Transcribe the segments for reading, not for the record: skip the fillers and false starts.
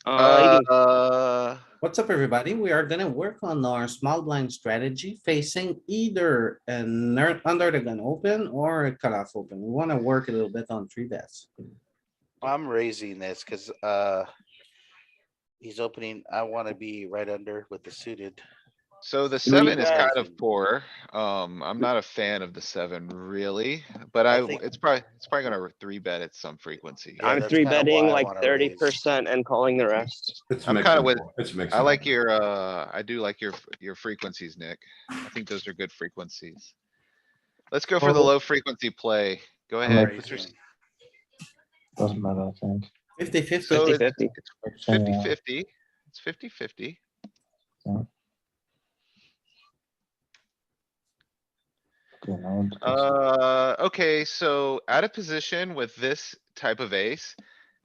80. What's up, everybody? We are gonna work on our small blind strategy facing either under the gun open or a cutoff open. We wanna work a little bit on three bets. I'm raising this because he's opening. I want to be right under with the suited. So the Three 7 is bet. kind of poor. I'm not a fan of the 7 really, but I think- it's probably gonna 3-bet at some frequency. Yeah, I'm that's three kinda why betting I like wanna 30% and calling the rest. It's I'm mixing. kinda with- It's I mixing. like your, I do like your frequencies, Nick. I think those are good frequencies. Let's go for the Oh. low frequency play. Go I'm ahead. What's your- raising. Doesn't matter, I think. 50-50. So 50-50. it's 50-50. It's 50-50. Okay, now it goes- Okay, so out of position with this type of ace,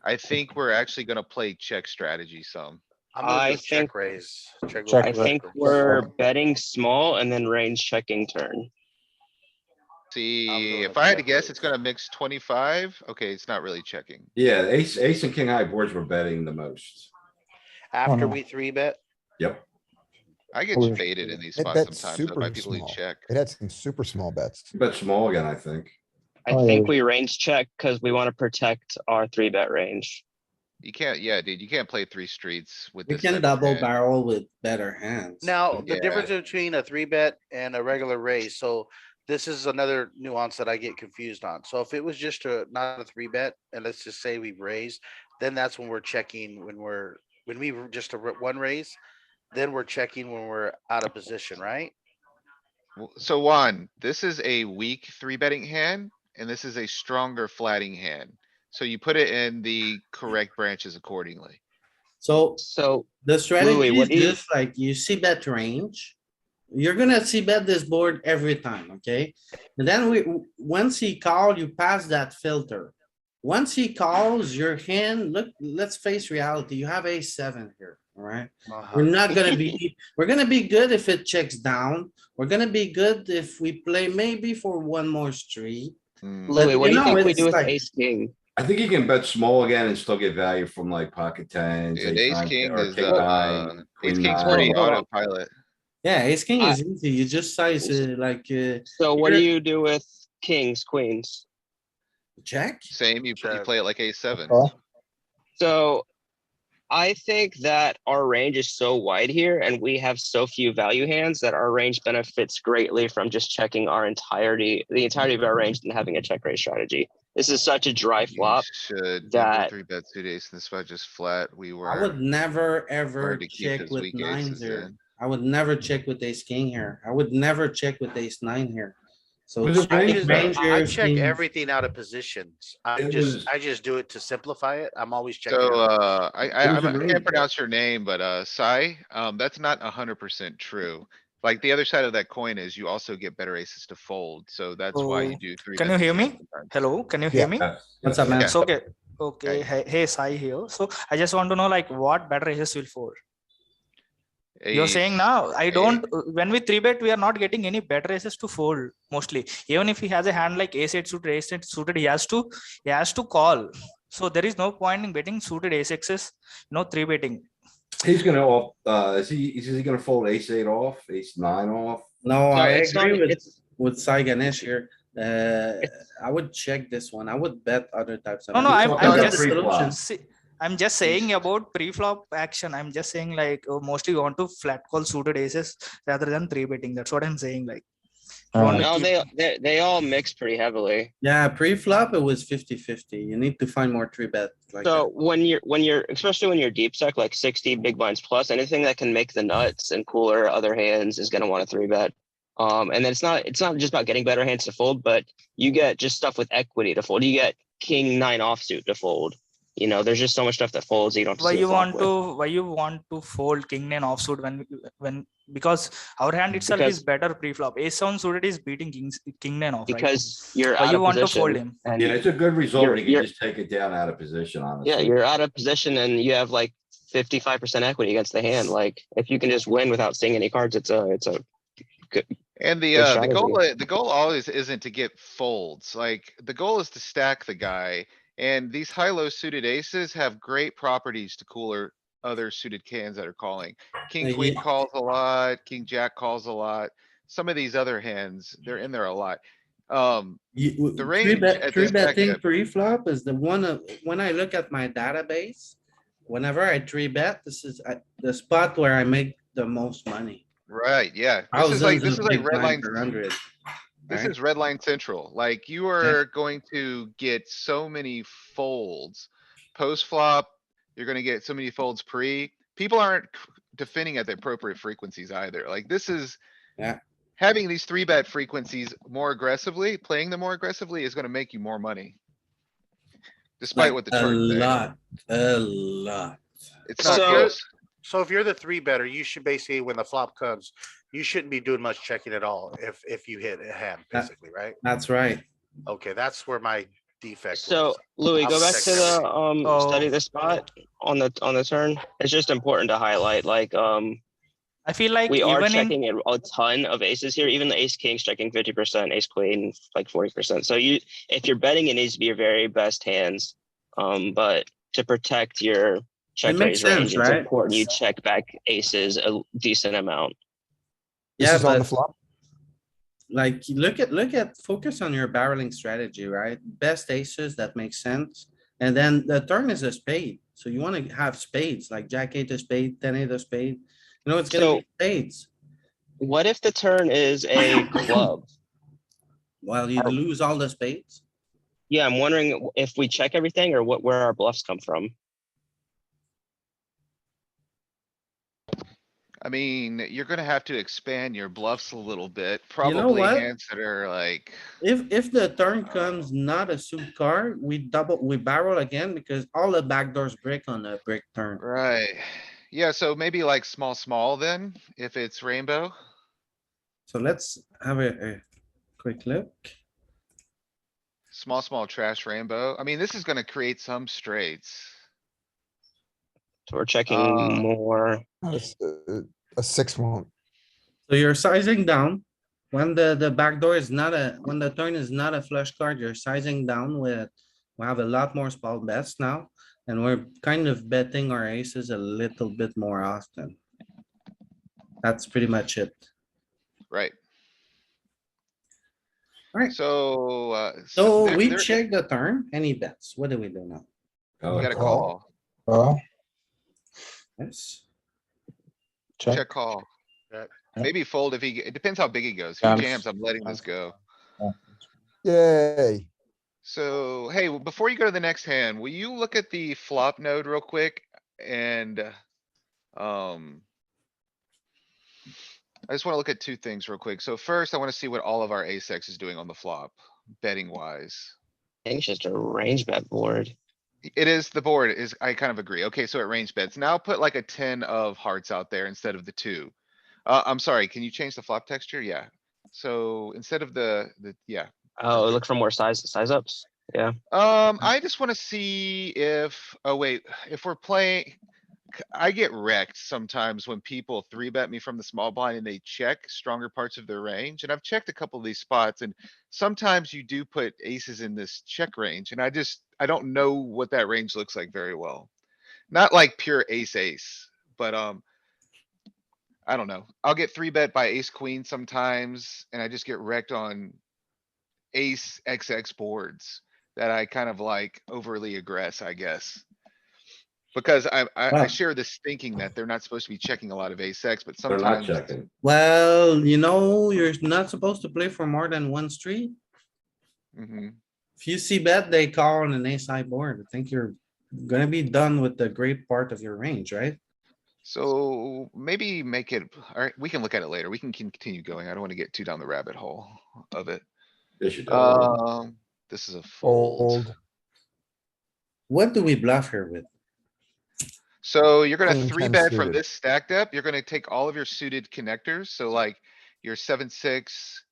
I think we're actually gonna play check strategy some. I'm gonna I do check think- raise. Check Check I raise. think raise. we're betting small and then range checking turn. See, doing if a I had to check guess, raise. it's gonna mix 25. Okay, it's not really checking. Yeah, ace and king high boards were betting the most. After no. we 3-bet, Yep. I get Oh, faded in these It spots bets sometimes by super people who small. check. It had some super small bets. Bet small again, I think. I Oh, yeah, think we- we range check because we want to protect our 3-bet range. You can't, yeah, dude, you can't play 3 streets with We this. type can of double hand. barrel with better hands. now the Yeah. difference between a 3-bet and a regular raise, so this is another nuance that I get confused on. So if it was just not a 3-bet, and let's just say we raised, then that's when we're checking when we just one raise, then we're checking when we're out of position, right? So Juan, this is a weak 3-betting hand and this is a stronger flatting hand. So you put it in the correct branches accordingly. So So the strategy what is do you- just like you see bet range. You're gonna see bet this board every time, okay? And then once he called, you pass that filter. Once he calls your hand, look, let's face reality, you have a 7 here, alright? We're not gonna be, we're gonna be good if it checks down. We're gonna be good if we play maybe for one more street. Hmm. But Louis, what do you you know, think we it's do with like- ace king? I think you can bet small again and still get value from like pocket tens. Dude, ace king or is, king nine, ace queen king's nine. pretty Hold on. autopilot. Yeah, ace king I- is easy. You just size like So what do You're- you do with kings, queens? check. Same, you Check. play it like ace 7. Oh, So I think that our range is so wide here and we have so few value hands that our range benefits greatly from just checking the entirety of our range and having a check raise strategy. This is such a dry flop. Should that- 3-bet suit ace in this spot just flat. We I would were. never, ever Hard to keep check his with weak nines aces here. in. I would never check with ace king here. I would never check with ace 9 here. So Was it I range think though? range here I check seems- everything out of positions. It was- I just do it to simplify it. I'm always checking. So, out. was a I range, can't though. pronounce your name, but, Sai, that's not 100% true. Like the other side of that coin is you also get better aces to fold, so that's why you Oh, do 3. can you hear me? Hello, can you hear me? Yes, What's yes. up, man? Yeah. So, okay, okay. Yeah. Hey, Sai here. So I just want to know like what better aces will fold. You're saying now I don't. When we 3-bet, we are not getting any better aces to fold mostly. Even if he has a hand like ace 8 suited, ace 8 suited, he has to call. So there is no point in betting suited ace X's. No 3-betting. He's gonna off, is he gonna fold ace 8 off, ace 9 off? No, So I it's not- agree it's- with Sai Ganesh here. I would check this one. I would bet other types of. No, hands. talking I'm about just pre-flop. see, I'm just saying about pre-flop action. I'm just saying like mostly we want to flat call suited aces rather than 3-betting. That's what I'm saying. Like, you want to No, keep- they all mix pretty heavily. Yeah, pre-flop, it was 50-50. You need to find more 3-bet like So that. when you're especially when you're deep stack like 60 big blinds plus, anything that can make the nuts and cooler other hands is gonna want a 3-bet. And then it's not just about getting better hands to fold, but you get just stuff with equity to fold. You get king 9 offsuit to fold. You know, there's just so much stuff that folds that you don't have to why see a you flop want with. to why you want to fold king 9 offsuit when because our hand itself is Because- better pre-flop. Ace 7 suited is beating king 9 off, right? Because you're Why out you of want to position. fold him? And Yeah, it's a good result. You're- You can you're- just take it down out of position, honestly. yeah, you're out of position and you have like 55% equity against the hand. Like if you can just win without seeing any cards, it's a good. And Good strategy. the goal always isn't to get folds, like, the goal is to stack the guy. And these high-low suited aces have great properties to cooler other suited cans that are calling. King, Yeah. queen calls a lot, king, jack calls a lot. Some of these other hands, they're in there a lot. The Three range bet, at three this betting stack depth, pre-flop is the one of, when I look at my database, whenever I three bet, this is the spot where I make the most money. right, yeah. Thousands This is of like big red blind line. per hundred. This right? is red line central. Like you are going to get so many folds. Post flop, you're gonna get so many folds pre. People aren't defending at the appropriate frequencies either. Like this is. Yeah. Having these three bet frequencies more aggressively, playing them more aggressively is gonna make you more money. Despite Like what the a charts say. lot. It's So not if you're, close. so if you're the three better, you should basically, when the flop comes, you shouldn't be doing much checking at all if you hit a hand, basically, right? That's right. Okay, that's where my defect So was. Louis, I go was back to checking the everything. study the spot on the turn. It's just important to highlight, like, I feel like we are even in checking a ton of aces here. Even the ace king's checking 50%, ace queen like 40%. So if you're betting, it needs to be your very best hands. But to protect your check makes raise range, sense, it's right? important you check back aces a decent amount. This Yeah, is on the but flop. like, look at, focus on your barreling strategy, right? Best aces, that makes sense. And then the turn is a spade. So you wanna have spades, like jack eight of spade, 10 8 of spade. You know, it's gonna be spades. What if the turn is a club? While you lose all the spades. Yeah, I'm wondering if we check everything or where our bluffs come from. I mean, you're gonna have to expand your bluffs a little bit, You know probably what? hands that are like. If the turn comes not a suit card, we barrel again because all the backdoors break on a brick turn. Right, yeah, so maybe like small then, if it's rainbow. So let's have a quick look. Small trash rainbow. I mean, this is gonna create some straights. So we're checking Uh, more. A 6 won't. So you're sizing down. When the backdoor is not when the turn is not a flush card, you're sizing down with, we have a lot more small bets now. And we're kind of betting our aces a little bit more often. That's pretty much it. Right. Alright. So, So we there- check the turn, any bets? What do we do now? You gotta Call. call, Oh, Yes. check call. Check. Maybe fold if it depends how big he goes. If Jams. he jams, I'm letting this go. yay. So, hey, before you go to the next hand, will you look at the flop node real quick? And, I just wanna look at two things real quick. So first, I wanna see what all of our ace X is doing on the flop, betting wise. I think it's just a range bet board. It is, the board is, I kind of agree. Okay, so it range bets. Now put like a 10 of hearts out there instead of the 2. I'm sorry, can you change the flop texture? Yeah. So instead of yeah. Oh, look for more size ups. Yeah. I just wanna see if, oh wait, if we're playing. I get wrecked sometimes when people three bet me from the small blind and they check stronger parts of their range. And I've checked a couple of these spots and sometimes you do put aces in this check range and I don't know what that range looks like very well. Not like pure ace, but, I don't know. I'll get three bet by ace queen sometimes and I just get wrecked on ace XX boards that I kind of like overly aggress, I guess. Because I Wow. share this thinking that they're not supposed to be checking a lot of ace X, but They're not sometimes. checking. Well, you know, you're not supposed to play for more than one street. Mhm. If you see bet, they call on an ace high board. I think you're gonna be done with the great part of your range, right? So maybe make it, alright, we can look at it later. We can continue going. I don't wanna get too down the rabbit hole of it. Yes, you do. This is a fold. Fold. What do we bluff here with? So you're gonna Queen three 10 bet from suited. this stacked up. You're gonna take all of your suited connectors. So like your 7-6,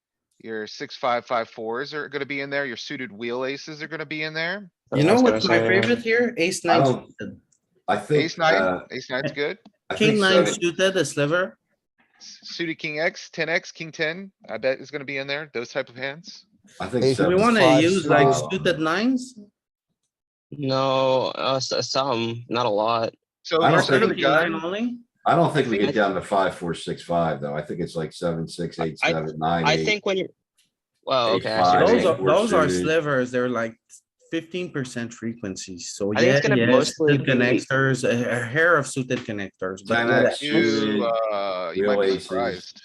your 6-5-5-4s are gonna be in there. Your suited wheel aces are gonna be in there. You know what's my favorite here? Ace I nine. don't- suited. I think, Ace nine, ace nine's good. I King think nine seven, suited, a sliver. Suited king X, 10X, king 10, I bet is gonna be in there. Those type of hands. I think Ace Do we seven. wanna five use like suited. suited nines? No, some, not a lot. So I don't we're under the think- Line gun. only? I don't think we think- get down to 5, 4, 6, 5 though. I think it's like 7, 6, 8, I- 7, 9, I 8. think when you're, well, Eight, okay. I see what five, you're Those eight, saying. are, those are suited. slivers. They're like 15% frequencies. So I think yeah, it's gonna yeah, mostly suited be- connectors, a hair of suited connectors, but 10x You, suited, you might wheel be aces. surprised.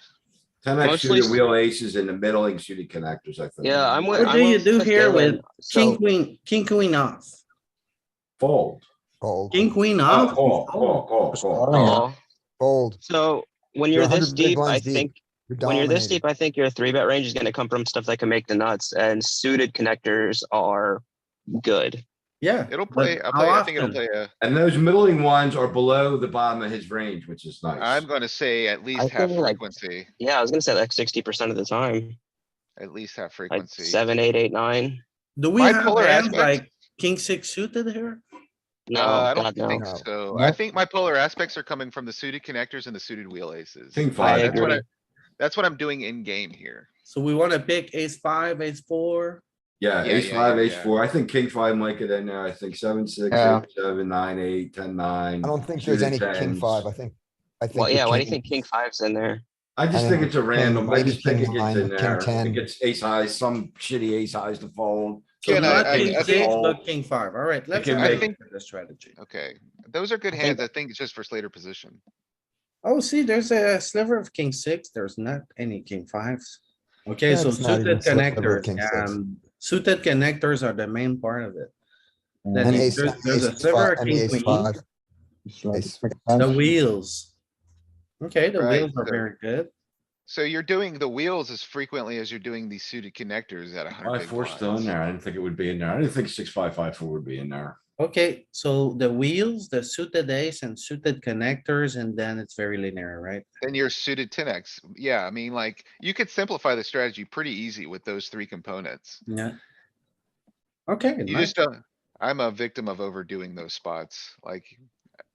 10x Mostly suited, s- wheel aces and the middling suited connectors, I think. Yeah, I'm with. what I'm do you with do here Galen. with So king, queen off? Fold. Fold, King, queen Oh, off? call. calling it. oh, fold. so when You're you're this 100 big deep, I blinds deep. think You're when you're this dominating. deep, I think your 3-bet range is gonna come from stuff that can make the nuts, and suited connectors are good. Yeah. It'll but play, how I think it'll often? play a, And those middling ones are below the bottom of his range, which is nice. I'm gonna say at least I half think, like, frequency, Yeah, I was gonna say like 60% of the time, at least half like frequency. 7, 8, 8, 9. Do we My have polar hands aspect- like king six suited here? No, I God, don't no. think No. so. I Nope. think my polar aspects are coming from the suited connectors and the suited wheel aces. King I five. That's what agree. That's what I'm doing in game here. So we wanna pick ace five, ace four. Yeah, Yeah, ace yeah, five, yeah, ace yeah. 4. I think king 5 might get in there. I think 7, 6, Yeah. 8, 7, 9, 8, 10, 9. I don't think there's any suited king 10s. five. I think Well, the yeah, why do you think king 5's in there? I just I think think it's a king, random. I maybe just think king it gets in nine, king there. 10. It gets ace highs, some shitty ace highs to fold. So Ken, not I king think- six, but king five. Alright, let's can have a make- look at the strategy. Okay, those are good I think- hands. I think it's just for Slater position. Oh, see, there's a sliver of king six. There's not any king fives. Okay, Yeah, so it's not suited even sliver of connectors, king six. suited connectors are the main part of it. Then And if ace, there's a ace sliver five, of I mean king ace queen, five. It's like, Ace. makes the sense. wheels. Okay, the Right, wheels are so- very good. So you're doing the wheels as frequently as you're doing these suited connectors at 100 Five, big 4 still in blinds. there. I didn't think it would be in there. I didn't think 6, 5, 5, 4 would be in there. Okay, so the wheels, the suited ace and suited connectors, and then it's very linear, right? Then you're suited 10x. Yeah, I mean, like, you could simplify the strategy pretty easy with those three components. Yeah. Okay, You nice. just don't, I'm a victim of overdoing those spots, like,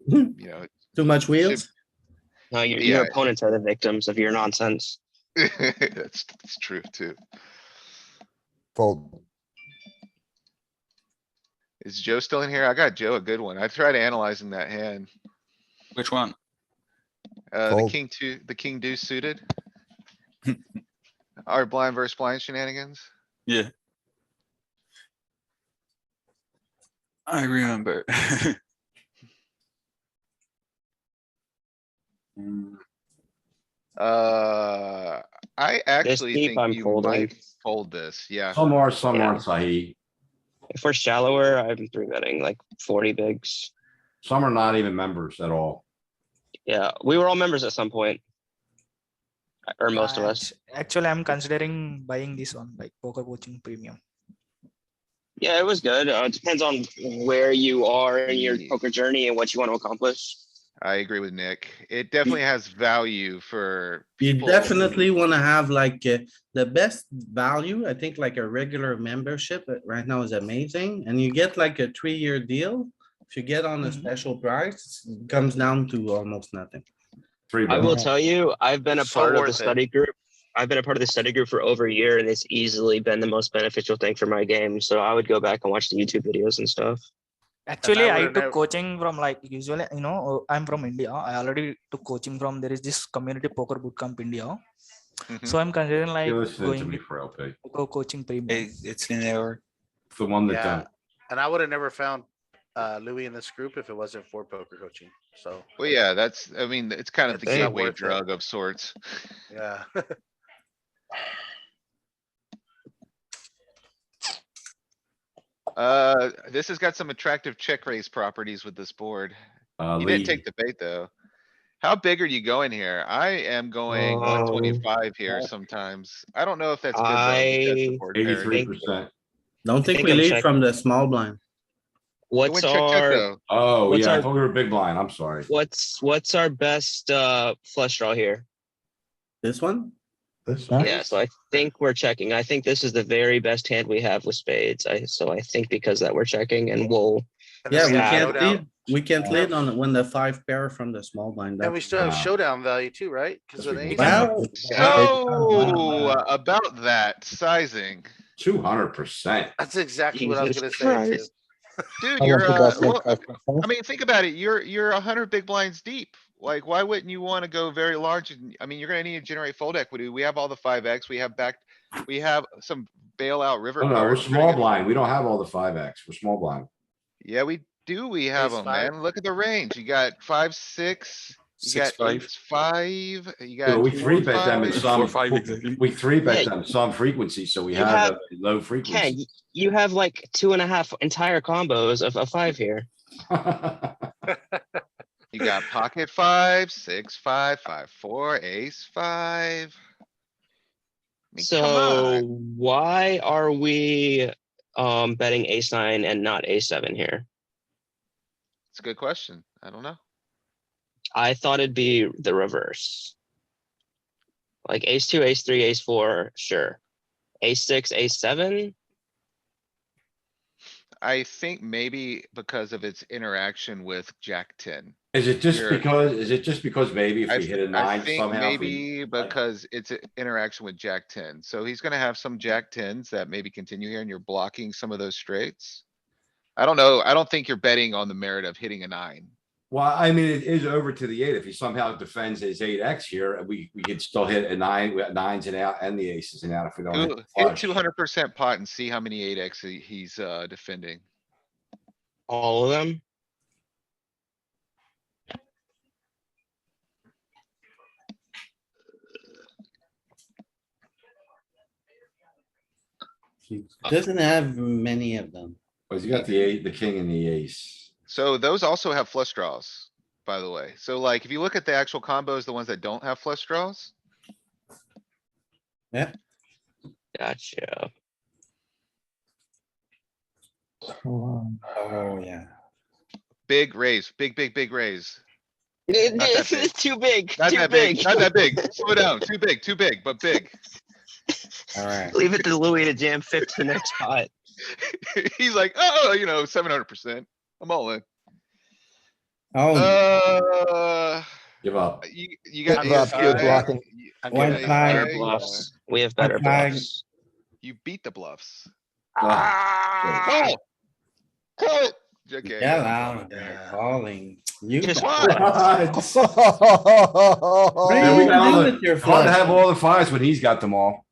Hmm. you know. Too much wheels? No, your Yeah. opponents are the victims of your nonsense. That's true too. Fold. Is Joe still in here? I got Joe a good one. I tried analyzing that hand. Which one? The Fold. the king deuce suited. Our blind versus blind shenanigans. Yeah. I remember. Mm, I actually deep, think I'm you folding. might fold this, yeah. Some are, some Yeah. aren't, Sahi. If we're shallower, I'm 3-betting like 40 bigs. Some are not even members at all. Yeah, we were all members at some point. Or most of us. Actually, I'm considering buying this one, like poker coaching premium. Yeah, it was good. It depends on where you are in your poker journey and what you want to accomplish. I agree with Nick. It definitely has value for You people. definitely wanna have like the best value. I think like a regular membership right now is amazing, and you get like a 3-year deal. If you get on a Mhm. special price, it comes down to almost nothing. 3 I bet. will tell you, I've been a So part of the worth it. study group. I've been a part of the study group for over a year, and it's easily been the most beneficial thing for my game. So I would go back and watch the YouTube videos and stuff. Actually, I would've took never- coaching from like usually, I'm from India. I already took coaching from there is this community poker bootcamp India. Mhm. So I'm considering like You're listening to going me with for LP. poker coaching premium. it's in there. It's the one that Yeah, done. and I would have never found Louis in this group if it wasn't for poker coaching. So, Well, yeah, that's, I mean, it's kind of the It's not gateway worth it. drug of sorts. yeah. This has got some attractive check raise properties with this board. You Lee, didn't take the bait, though. How big are you going here? I am going 125 here sometimes. I don't know if that's good though. because the I board parity. 83%. Don't think think we I'm lead check- from the small blind. It What's went check, check, our though. Oh, What's yeah, I our- thought we were big blind. I'm sorry. what's our best flush draw here? This one? This, huh? Yeah, so I think we're checking. I think this is the very best hand we have with spades. So I think because that we're checking, and we'll And then Yeah, we have can't can't showdown. lead. We can't lead on when the 5 pair from the small blind. And we That's- still have Wow. showdown value too, right? Cause Yes, of we the do. ace. Wow. So about that sizing. 200%. That's exactly what I was gonna Jesus say too. Christ. Dude, I you're, want to bet well, like 5.5. I mean, think about it. You're 100 big blinds deep. Like, why wouldn't you wanna go very large? And, I mean, you're gonna need to generate fold equity. We have all the 5X. We have some bailout river No, no, we're cards. We're gonna small get- blind. We don't have all the 5X. We're small blind. Yeah, we do. We have Ace them, five? man. Look at the range. You got 5, 6. You got 6-5. 8, 5. You Yeah, got we 4, three bet them in 5. some, 4-5 exactly. we three bet Yeah, them some frequency, so we you have have- a low Ken, frequency. you have like 2.5 entire combos of 5 here. You got pocket 5, 6, 5, 5, 4, ace 5. I mean, come So on. why are we betting ace 9 and not ace 7 here? It's a good question. I don't know. I thought it'd be the reverse. Like ace 2, ace 3, ace 4, sure. Ace 6, ace 7. I think maybe because of its interaction with Jack 10. Is it just You're- because maybe if I, we hit a th- I nine think somehow? if we- maybe because it's an interaction with Jack 10. So he's gonna have some Jack 10s that maybe continue here and you're blocking some of those straights. I don't know. I don't think you're betting on the merit of hitting a 9. Well, I mean, it is over to the 8. If he somehow defends his 8X here, we could still hit a 9, we got 9s and out and the aces and out if we don't hit the Hit flush. 200% pot and see how many 8X he's defending. All of them. He doesn't have many of them. But he's got the 8, the king and the ace. So those also have flush draws, by the way. So like, if you look at the actual combos, the ones that don't have flush draws, Gotcha. Oh, yeah. big raise, big raise. It, Not that it's big. too big. Not Too that big. big, not that big. Slow down. Too big, but big. Alright. Leave it to Louis to jam 50 the next pot. He's like, oh, 700%. I'm all in. Oh, Give up. You got Give up, ace you're high, blocking. I'm One giving ace flag. high. Better bluffs. We have better flag. bluffs. You beat the bluffs. Ah, Call! Call it! Okay, get yeah, I'm out calling. of there, calling. You. Just What what? are Yeah, you we got gonna all do the, with your hard to have flush? all the 5s when he's got them all.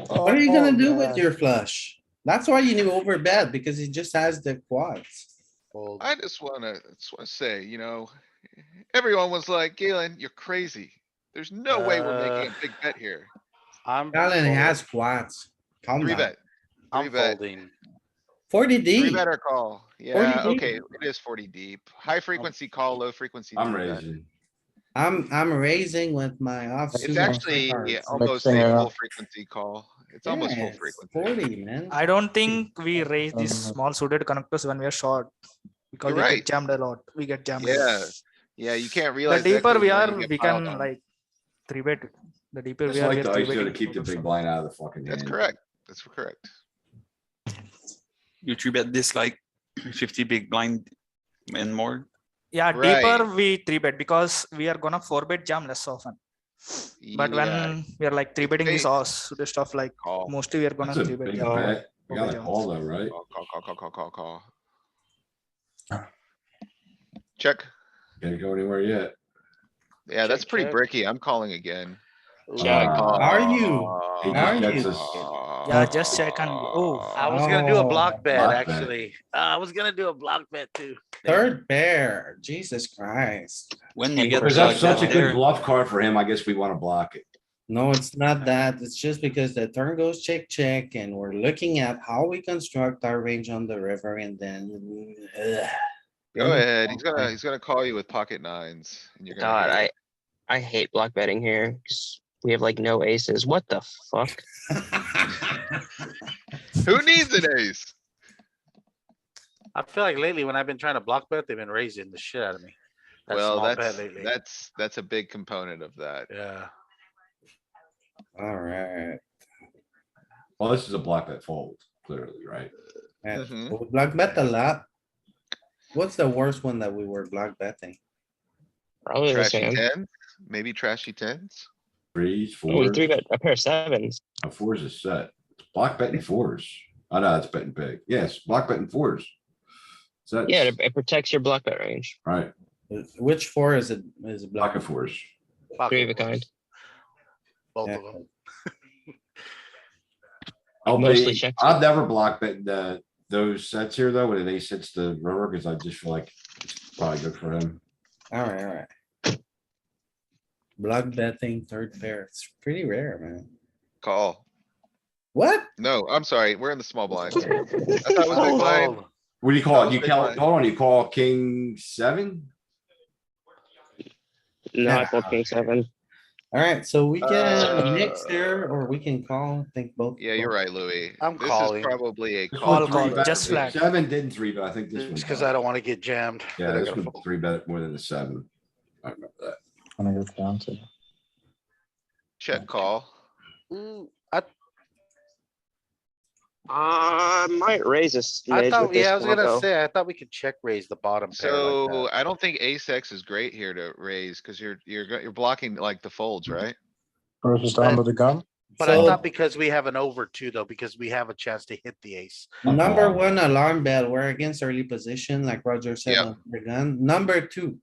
What are you gonna do with man. your flush? That's why you need overbet, because he just has the quads. Fold. I just wanna say, everyone was like, Galen, you're crazy. There's no way we're making a big bet here. I'm Galen fold- has quads. Calm Three down. bet. I'm 3-bet. folding. 40 Three deep. bet or call. 40 Yeah, deep. okay, it is 40 deep. High frequency call, low frequency. I'm 3-bet. raising. I'm raising with my offsuit. It's actually cards. almost Mixing it a full up. frequency call. It's almost Yeah, full it's frequency. 40, man. I don't think we raise these small suited connectors when we are short. Because You're we right. get jammed a lot. We get jammed. Yeah, Yeah, you can't The realize. deeper equity we when are, you get we piled can on. like 3-bet. The deeper Just we are, we like are the ISO to 3-betting. keep the big blind out of the fucking hand. That's correct. That's correct. You 3-bet this like 50 big blind and more. Yeah, Right. deeper we 3-bet because we are gonna 4-bet jam less often. But Yeah, when we are like 3-betting this Hey. us suited stuff, like call, mostly we are gonna That's a 3-bet big jam. bet. We got a jams. call though, right? call. Check. Can't go anywhere yet. Yeah, that's Check, pretty check. bricky. I'm calling again. Check. Are you? He Are just gets you? us. Yeah, just check and oh. I was gonna do a Oh, block bet, block bet. actually. I was gonna do a block bet too. Third pair, Jesus Christ. When you get Because that's like such a that good there, bluff card for him, I guess we wanna block it. No, it's not that. It's just because the turn goes check, check, and we're looking at how we construct our range on the river and then. Go ahead. He's gonna call you with pocket nines. And you're gonna God, hit it. I hate block betting here because we have like no aces. What the fuck? Who needs an ace? I feel like lately when I've been trying to block bet, they've been raising the shit out of me. That Well, small bet that's, lately. that's a big component of that. Yeah. Alright, Well, this is a block bet fold, clearly, right? Mhm. we block bet a lot. What's the worst one that we were block betting? Probably this Trashy hand. tens, maybe trashy tens. Threes, Oh, we fours. 3-bet a pair of 7s. Fours is set. It's block betting fours. Oh no, it's betting big. Yes, block betting fours. So Yeah, that's, it protects your block bet range. right, Which four is it? Is it pocket blocking? fours. Three of a kind. Both Yeah. of them. Mostly LP, checks. I've never blocked bet those sets here though, when an ace hits the river, cause I just feel like it's probably good for him. Alright. Block betting third pair. It's pretty rare, man. Call. What? No, I'm sorry. We're in the small blind. I thought it was big Oh, blind. What do you That call was it? You big call, blind. hold on, you call king 7? No, I Yeah. fold king 7. Alright, so we can mix Uh, here or we can call, think both. Yeah, you're right, Louis. I'm This is calling. probably a This call. one Call, three bet- just the flat. 7 didn't 3 bet. I think this one. Just cuz I don't wanna get jammed. Yeah, that I this gotta one fold. 3 bet more than the 7. I remember that. When I get counted. Check call. Might raise a I smidge with thought, this yeah, I was gonna combo. say, I thought we could check raise the bottom pair like So that. I don't think ace X is great here to raise cuz you're blocking like the folds, right? Versus But- under the gun. But I So- thought because we have an over too, though, because we have a chance to hit the ace. Number one alarm bell, we're against early position, like Roger said Yep. on the gun. Number two.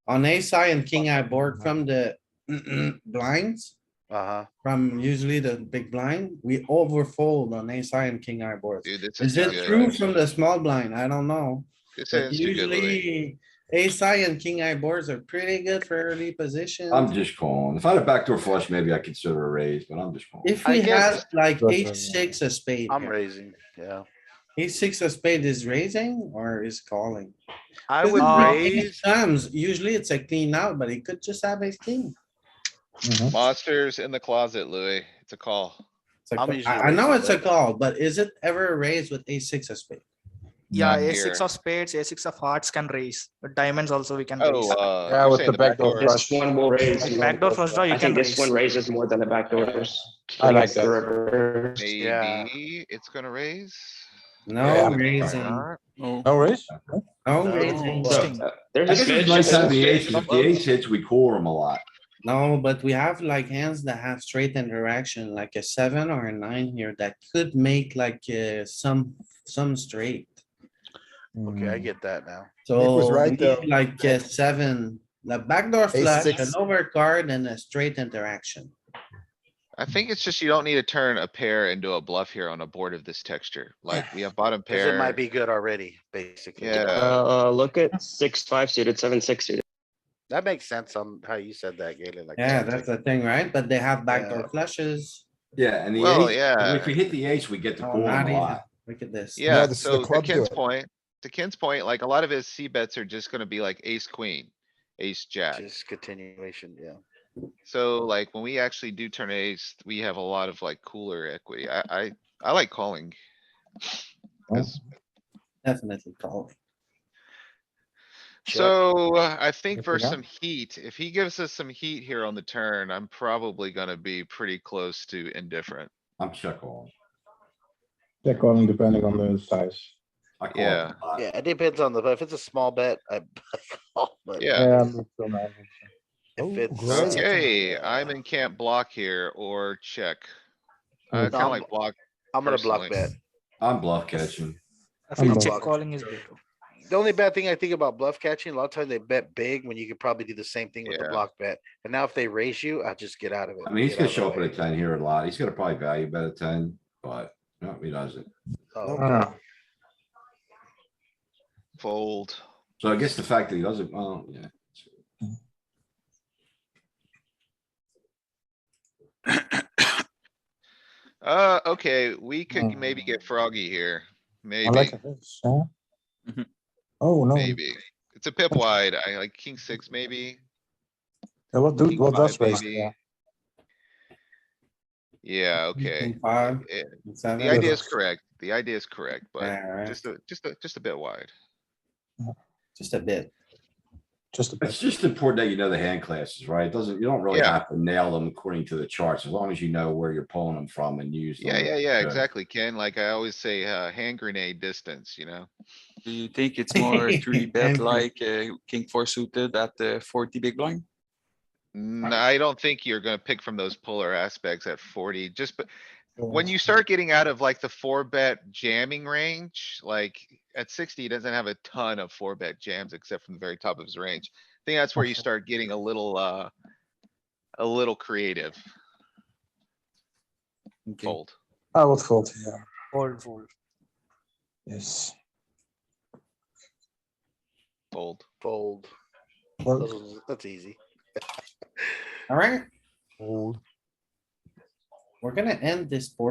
On ace high and king eye board from the blinds, Uh-huh. from usually the big blind, we overfold on ace high and king eye boards. Dude, this Is is it too true good. from the small blind? I don't know. This But is too good, Louis. usually ace high and king eye boards are pretty good for early position. I'm just calling. If I had a backdoor flush, maybe I consider a raise, but I'm just calling. If I we guess- had like But, ace six a spade, I'm here. raising, yeah. Ace six of spade is raising or is calling? I would raise, Times, usually it's a clean out, but he could just have ace king. Mhm. Monsters in the closet, Louis. It's a call. It's a I'm call. usually I know raising it's a that. call, but is it ever raised with ace six of spade? Yeah, Not a6 here. of spades, a6 of hearts can raise, but diamonds also we can Oh, raise. Yeah, you're with saying the backdoor backdoor. flush. This one will raise. Like more backdoor than- flush draw, you I think can this one raise. raises more than the backdoors. I like Like the that. rivers. Yeah. Maybe it's gonna raise. No Yeah. raising, Not. No. No raise? no No. raising. Interesting. There's I a guess it's smidge. nice there's a having the smidge ace, 'cause if the above. ace hits, we core them a lot. No, but we have like hands that have straight interaction, like a 7 or a 9 here that could make like some straight. okay, I get that now. Nick was So right, we need though. like a 7, the backdoor Ace flush, an six. overcard and a straight interaction. I think it's just you don't need to turn a pair into a bluff here on a board of this texture. Like we have bottom Cause pair. it might be good already, basically. Yeah. Look at 6-5 suited, 7-6 suited. That makes sense on how you said that, Galen. Like Yeah, that. that's the thing, right? But they have backdoor Yeah. flushes. Yeah, and the Well, ace, yeah. if we hit the ace, we get to Oh, call not them a even. lot. Look at this. Yeah, the so to clubs do Ken's it. point, like a lot of his C bets are just gonna be like ace, queen, ace, jack. Just continuation, yeah. So like when we actually do turn ace, we have a lot of like cooler equity. I like calling. Cause Definitely calling. Check. so I think If for we got- some heat, if he gives us some heat here on the turn, I'm probably gonna be pretty close to indifferent. I'm check calling. They're calling depending on the size. I call Yeah. it a lot. Yeah, it depends on if it's a small bet, I call, but Yeah. Yeah, I'm still not. Oh, if it's. great. Okay, I'm in camp block here or check. I Hmm. kinda like block. I'm gonna block bet. personally. I'm bluff catching. I feel I'm check blocked. calling is better. The only bad thing I think about bluff catching, a lot of times they bet big when you could probably do the same thing with the Yeah. block bet. And now if they raise you, I just get out of it. I mean, he's Get gonna out of show the up with way. a 10 here a lot. He's gonna probably value bet a 10, but no, he doesn't. Oh, Ah, Fold. So I guess the fact that he doesn't, well, yeah. Okay, we could maybe get froggy here. I Maybe, like this, yeah. Mhm. Oh, no. maybe. It's a pip wide. I like king 6, maybe. Yeah, what King does 5, raise? maybe. Yeah. Yeah, okay. King 5, Eh, king 7. The idea is correct. The idea is correct, but Alright, just a bit wide. just a bit. Just a bit. It's just important that you know the hand classes, right? It doesn't, you don't really Yeah. have to nail them according to the charts, as long as you know where you're pulling them from and use them. Yeah, Good. exactly, Ken. Like I always say, hand grenade distance, Do you think it's more three bet And- like king 4 suited at the 40 big blind? I don't think you're gonna pick from those polar aspects at 40, but when you start getting out of like the 4-bet jamming range, like at 60, he doesn't have a ton of 4-bet jams except from the very top of his range. I think that's where you start getting a little creative. Okay. Fold. I would fold here. Fold. Yes. Fold. Fold. Well, That's easy. Alright, Fold. we're gonna end this portion.